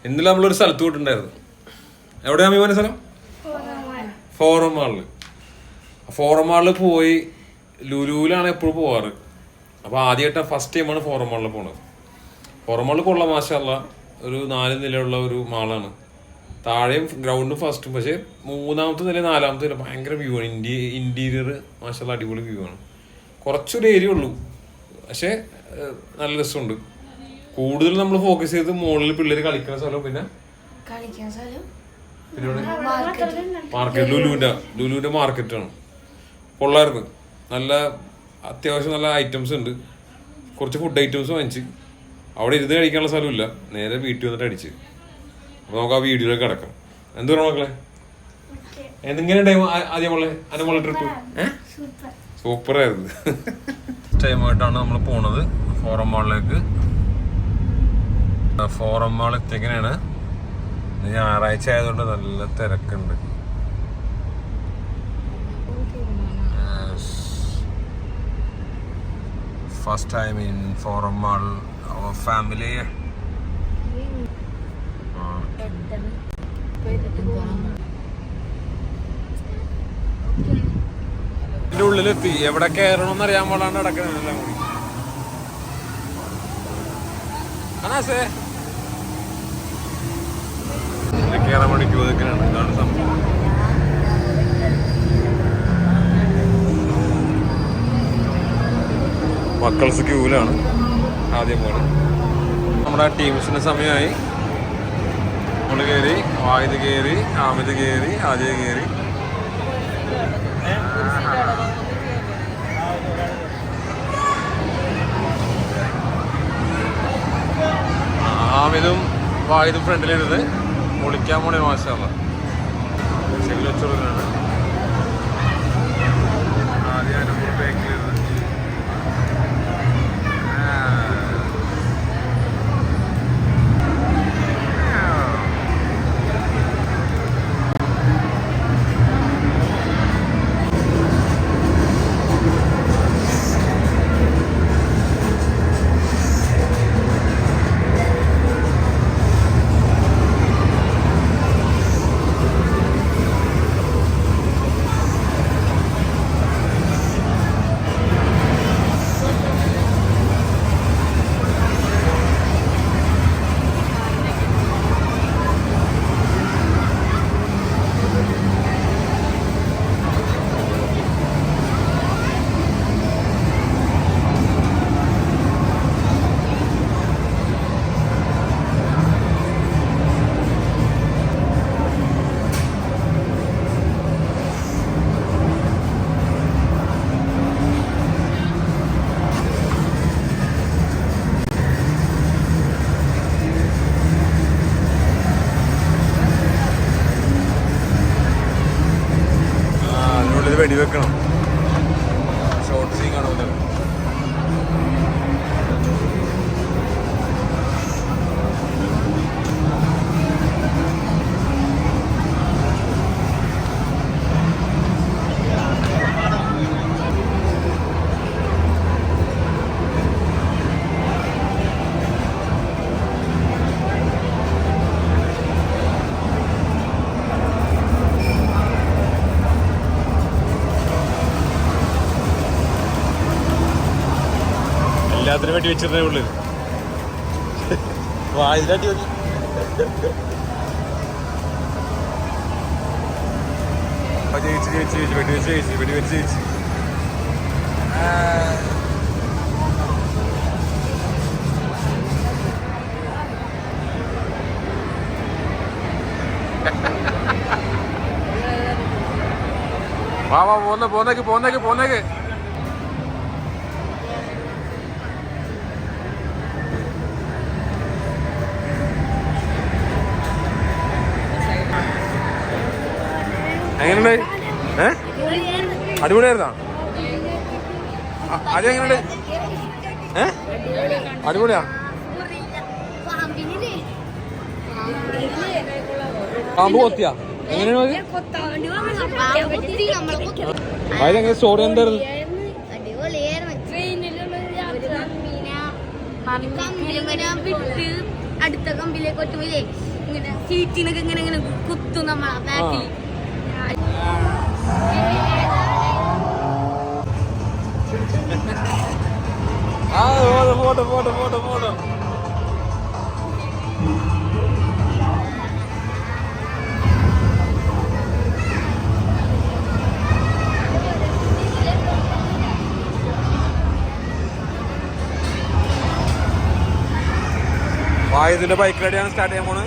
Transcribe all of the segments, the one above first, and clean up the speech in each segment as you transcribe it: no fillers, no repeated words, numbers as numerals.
ഇന്നലെ നമ്മളൊരു സ്ഥലത്ത് പോയിട്ടുണ്ടായിരുന്നു. എവിടെയാ അമ്മ സ്ഥലം? ഫോറം മാളില്. ഫോറം മാളിൽ പോയി. ലുലുവിലാണ് എപ്പോഴും പോവാറ്. അപ്പൊ ആദ്യമായിട്ട് ഫസ്റ്റ് ടൈമാണ് ഫോറം മാളിൽ പോണത്. ഫോറം മാളിൽ കൊള്ള മാഷല്ല, ഒരു 4 നിലയുള്ള ഒരു മാളാണ്. താഴെയും ഗ്രൗണ്ടും ഫസ്റ്റും. പക്ഷെ 3ാമത്തെ നില 4ാമത്തെ നില ഭയങ്കര വ്യൂ ആണ്. ഇന്റീരിയർ മാഷല്ല അടിപൊളി വ്യൂ ആണ്. കുറച്ചൊരു ഏരിയ ഉള്ളൂ, പക്ഷെ നല്ല രസമുണ്ട്. കൂടുതൽ നമ്മൾ ഫോക്കസ് ചെയ്ത് മുകളിൽ പിള്ളേർ കളിക്കുന്ന സ്ഥലവും പിന്നെ മാർക്കറ്റ് ലുലുവിന്റെ മാർക്കറ്റാണ്. കൊള്ളായിരുന്നു. നല്ല അത്യാവശ്യം നല്ല ഐറ്റംസ് ഉണ്ട്. കുറച്ച് ഫുഡ് ഐറ്റംസ് വാങ്ങിച്ച് അവിടെ ഇരുന്ന് കഴിക്കാനുള്ള സ്ഥലമില്ല, നേരെ വീട്ടിൽ വന്നിട്ട് അടിച്ച്. അപ്പൊ നമുക്ക് ആ വീഡിയോയിലേക്ക് കിടക്കാം. എന്ത് പറയണം മക്കളെ? എന്തെങ്ങനെയുണ്ടായി ആദ്യം അനുമോളെ ട്രിപ്പ്? സൂപ്പറായിരുന്നു. ടൈമായിട്ടാണ് നമ്മൾ പോണത് ഫോറം മാളിലേക്ക്. ഫോറം മാൾ എത്തിങ്ങനെയാണ്. ഞായറാഴ്ച ആയതുകൊണ്ട് നല്ല തിരക്കുണ്ട്. First time in Forum Mall our family. ഇതിന്റെ ഉള്ളിലെത്തി. എവിടെ കയറണമെന്ന് അറിയാൻ പാടാണ്ട് നടക്കണ എല്ലാം കൂടി. കയറാൻ വേണ്ടി ക്യൂ നിൽക്കാനാണ്. ഇതാണ് സംഭവം. മക്കൾസ് ക്യൂവിലാണ് ആദ്യം പോലെ. നമ്മുടെ ടീംസിന് സമയമായി. നമ്മള് കയറി, വാഹിദ് കയറി, ആമിദ് കയറി, ആദ്യ കയറി. ആമിദും വാഹിദും ഫ്രണ്ടിലിരുന്ന് പൊളിക്കാൻ പോണേ. മാഷാഅല്ലാ ശരി വെച്ചോളാണ്. ആദ്യം അനുഭവം ബാക്കിലിരുന്ന് വെടിവെക്കണം. ഷോർട്ട് സീൻ കാണുമല്ലോ. എല്ലാത്തിനും വേണ്ടി വെച്ചിരുന്നേ ഉള്ളു. വായിലാട്ടി നോക്കി. വെടിവെച്ച് ജയിച്ചു. വാ പോന്നേക്ക്. എങ്ങനെയുണ്ട്? അടിപൊളിയായിരുന്നാ? അത് എങ്ങനെയുണ്ട്? അടിപൊളിയാ? പാമ്പ് കൊത്തിയാ? എങ്ങനെയാണ്? അതിലെങ്ങനെ സ്റ്റോറി എന്തായിരുന്നു? ട്രെയിനിലുള്ള യാത്ര, വിട്ട് കൊറ്റുമില്ലേ ഇങ്ങനെ സീറ്റിനൊക്കെ ഇങ്ങനെ ഇങ്ങനെ കുത്തും നമ്മളെ ബാക്കിൽ. വായുവിന്റെ ബൈക്ക് റൈഡിയാണ് സ്റ്റാർട്ട് ചെയ്യാൻ പോണ്.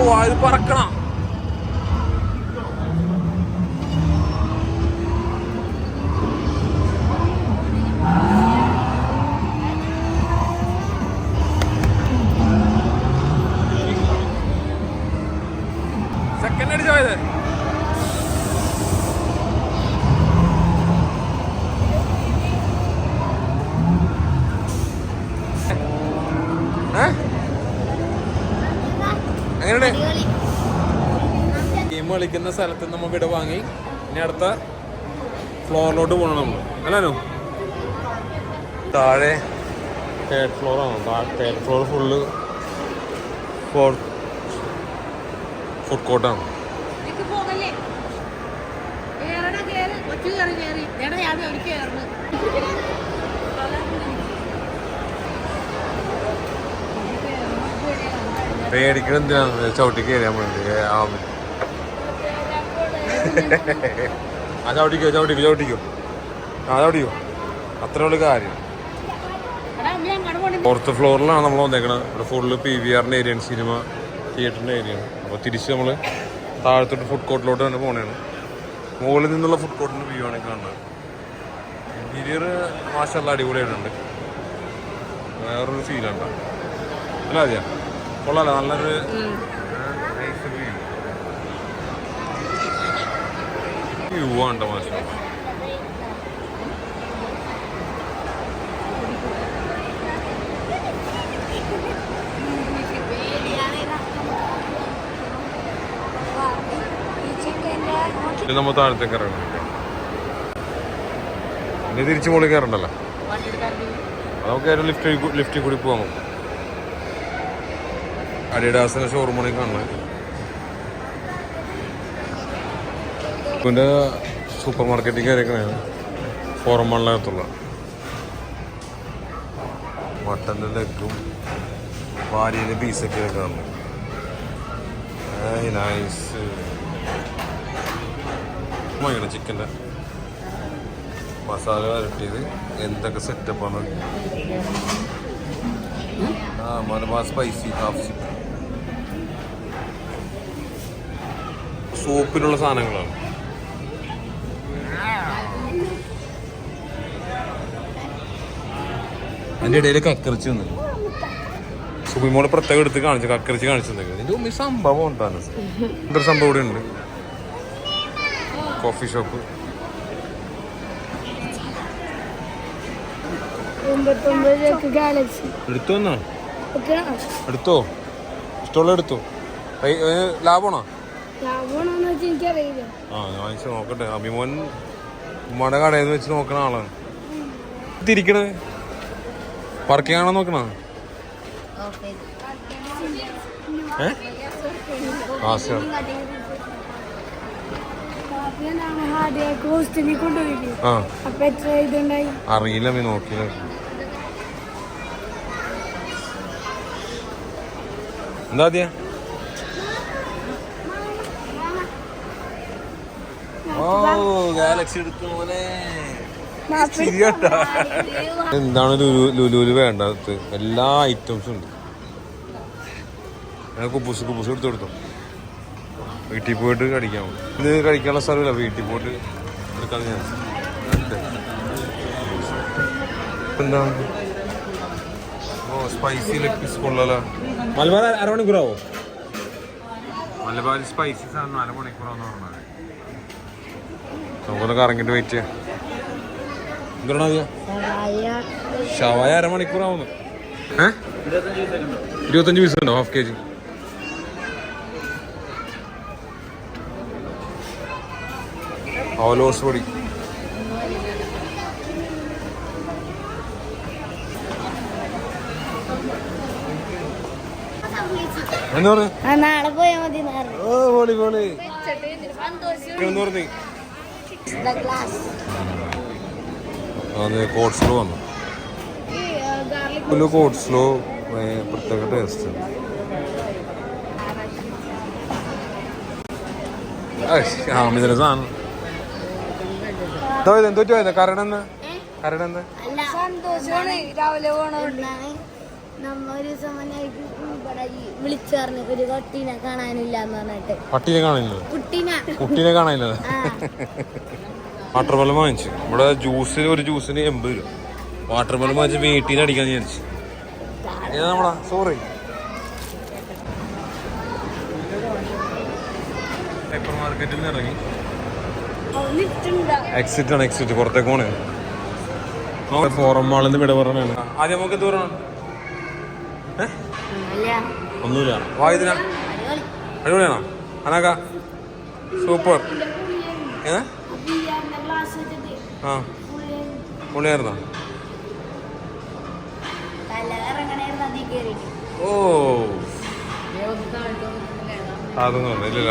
വായു പറക്കണം. സെക്കൻഡ് അടിച്ചോയത്. എങ്ങനെയുണ്ട്? ഗെയിം കളിക്കുന്ന സ്ഥലത്ത് നമ്മൾ ഇവിടെ വാങ്ങി ഇനി അടുത്ത ഫ്ലോറിലോട്ട് പോകണം നമ്മൾ അല്ലോ. താഴെ തേർഡ് ഫ്ലോറാണ്. തേർഡ് ഫ്ലോർ ഫുള്ള് ഫുഡ് കോർട്ടാണ്. പേടിക്കണം എന്തിനാണ് ചവിട്ടി കയറിയാൽ മതി. ആ ചവിട്ടിക്കോ ചവിട്ടിക്കോ അത്രേ ഉള്ളു കാര്യം. ഫോർത്ത് ഫ്ലോറിലാണ് നമ്മൾ വന്നേക്കണത്. ഇവിടെ ഫുള്ള് PVRന്റെ ഏരിയയാണ്, സിനിമ തിയേറ്ററിൻ്റെ ഏരിയയാണ്. അപ്പോൾ തിരിച്ച് നമ്മൾ താഴത്തോട്ട് ഫുഡ് കോർട്ടിലോട്ട് തന്നെ പോകണതാണ്. മുകളിൽ നിന്നുള്ള ഫുഡ് കോർട്ടിൻ്റെ വ്യൂ ആണ് കാണുന്നത്. ഇന്റീരിയർ മാഷാഅല്ലാഹ് അടിപൊളിയായിട്ടുണ്ട്. വേറൊരു ഫീലാണ് അല്ല അതെയാ കൊള്ളാലോ. നല്ലൊരു വ്യൂ ആണ് മാഷാഅല്ലാഹ്. നമ്മൾ താഴത്തേക്ക് ഇറങ്ങണം. ഇനി തിരിച്ചു മുകളിൽ കയറണ്ടല്ലോ. നമുക്ക് ലിഫ്റ്റിൽ കൂടി പോകാം. അഡിഡാസിന്റെ ഷോറൂമാണ് കാണുന്നത്. ഇതിൻ്റെ സൂപ്പർ മാർക്കറ്റിൽ കയറിക്കണേ. ഫോറം മണ്ണിനകത്തുള്ള മട്ടൻ്റെ ലെഗും ഭാര്യയുടെ പീസൊക്കെ കാണുന്നത്. നൈസ് വാങ്ങിക്കണം. ചിക്കൻ്റെ മസാല വരട്ടിയത് എന്തൊക്കെ സെറ്റപ്പാണ്. Malabar spicy half chicken. സോപ്പിനുള്ള സാധനങ്ങളാണ്. അതിൻ്റെ ഇടയിൽ കക്കറിച്ച് വന്നു. സുബിമോടെ പ്രത്യേകം എടുത്ത് കാണിച്ചു, കക്കറിച്ച് കാണിച്ചു തന്നെ. ഇതിൻ്റെ ഉമ്മ സംഭവം ഉണ്ടാണ്. എന്തൊരു സംഭവം ഇവിടെ ഉണ്ട്. Coffee shop. എടുത്തോന്നാ എടുത്തോ, ഇഷ്ടമുള്ള എടുത്തോ. ലാഭമാണോ? ആ ഞാൻ വെച്ച് നോക്കട്ടെ. അഭിമോൻ ഉമ്മയുടെ കടയിൽ നിന്ന് വെച്ച് നോക്കണ ആളാണ്. തിരിക്കണേ പാർക്കിംഗ് ആണോ നോക്കണ? അറിയില്ല, നീ നോക്കിയില്ല. എന്താ ഗാലക്സി എടുത്തു പോലെ. എന്താണ് ലുലുവില് വേണ്ടത്? എല്ലാ ഐറ്റംസും ഉണ്ട്. കുബൂസ് എടുത്തു കൊടുത്തു. വീട്ടിൽ പോയിട്ട് കഴിക്കാം. ഇത് കഴിക്കാനുള്ള സ്ഥലമില്ല. വീട്ടിൽ പോയിട്ട് എടുക്കാൻ ഞാൻ ഓക്കെ. എന്താ ഓ സ്പൈസി ലെഗ് പീസ് കൊള്ളാലോ. മലബാർ അരമണിക്കൂറാവോ? മലബാർ സ്പൈസി സാധനം 4 മണിക്കൂറാന്ന് പറഞ്ഞത്. നമുക്കൊന്ന് കറങ്ങിട്ട് വെയിറ്റ് ചെയ്യാം. എന്താണ് ഷവായ അരമണിക്കൂറാവുന്നു. 25 പീസ് ഉണ്ടോ? Half kg. ഓലോസ് പൊടി എന്താ പറഞ്ഞു? നാളെ പോയാ മതി. ഓ പൊളി പൊളി എന്ന് പറഞ്ഞു. കോഡ് സ്ലോ വന്നു. കോഡ് സ്ലോ പ്രത്യേക ടേസ്റ്റ്. ഇതിന്റെ സാധനം എന്തോ കരടെന്ന് കരടെന്ന് രാവിലെ വിളിച്ചു പറഞ്ഞു ഒരു കുട്ടീനെ കാണാനില്ല എന്ന് പറഞ്ഞിട്ട്. പട്ടീനെ കാണില്ല, കുട്ടീനെ കാണില്ല. വാട്ടർ മെലൺ വാങ്ങിച്ചു. ഇവിടെ ജ്യൂസിന് ഒരു ജ്യൂസിന് 80 രൂപ. വാട്ടർ മെലൺ വാങ്ങിച്ച് വീട്ടിൽ നിന്ന് അടിക്കാന്ന് വിചാരിച്ചു. നമ്മളാ സോറി സൂപ്പർ മാർക്കറ്റിൽ നിന്ന് ഇറങ്ങി. എക്സിറ്റ് ആണ്, എക്സിറ്റ് പുറത്തേക്ക് പോണേ. ഫോറം മാളിൽ നിന്ന് വിട പറഞ്ഞാണ്. ആദ്യം നമുക്ക് ദൂരം ഒന്നുമില്ല. വായുദിന അടിപൊളിയാണോ? അനാക്ക സൂപ്പർ. ആ പൊളിയായിരുന്നോ? ഓ അതൊന്നും ഇല്ല.